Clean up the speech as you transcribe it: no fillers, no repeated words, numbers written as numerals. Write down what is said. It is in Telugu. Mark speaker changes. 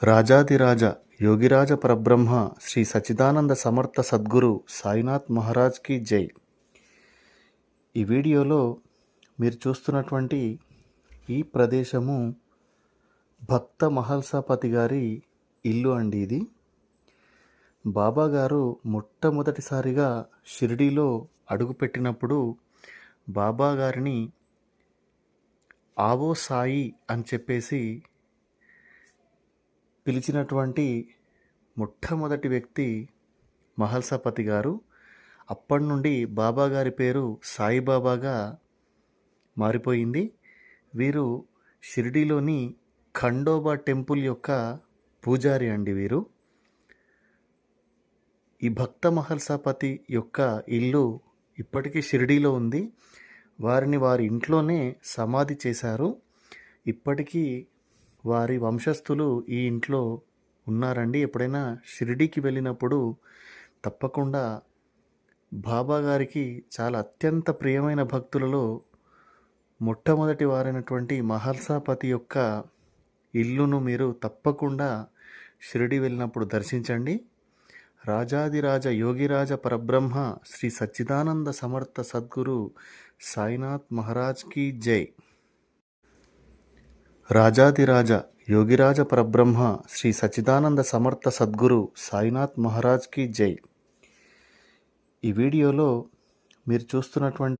Speaker 1: రాజాదిరాజ యోగిరాజ పరబ్రహ్మ శ్రీ సచ్చిదానంద సమర్థ సద్గురు సాయినాథ్ మహారాజ్ కి జై. ఈ వీడియోలో మీరు చూస్తున్నటువంటి ఈ ప్రదేశము భక్త మహల్సాపతి గారి ఇల్లు అండి. ఇది బాబా గారు మొట్టమొదటిసారిగా షిరిడీలో అడుగుపెట్టినప్పుడు బాబా గారిని ఆవో సాయి అని చెప్పేసి పిలిచినటువంటి మొట్టమొదటి వ్యక్తి మహల్సాపతి గారు. అప్పటి నుండి బాబా గారి పేరు సాయిబాబాగా మారిపోయింది. వీరు షిరిడీలోని ఖండోబా టెంపుల్ యొక్క పూజారి అండి. వీరు ఈ భక్త మహల్సాపతి యొక్క ఇల్లు ఇప్పటికీ షిరిడీలో ఉంది. వారిని వారి ఇంట్లోనే సమాధి చేశారు. ఇప్పటికీ వారి వంశస్థులు ఈ ఇంట్లో ఉన్నారండి. ఎప్పుడైనా షిరిడీకి వెళ్ళినప్పుడు తప్పకుండా బాబా గారికి చాలా అత్యంత ప్రియమైన భక్తులలో మొట్టమొదటి వారైనటువంటి మహల్సాపతి యొక్క ఇల్లును మీరు తప్పకుండా షిరిడీ వెళ్ళినప్పుడు దర్శించండి. రాజాదిరాజ యోగిరాజ పరబ్రహ్మ శ్రీ సచ్చిదానంద సమర్థ సద్గురు సాయినాథ్ మహారాజ్ కి జై. రాజాదిరాజ యోగిరాజ పరబ్రహ్మ శ్రీ సచ్చిదానంద సమర్థ సద్గురు సాయినాథ్ మహారాజ్ కి జై. ఈ వీడియోలో మీరు చూస్తున్నటువంటి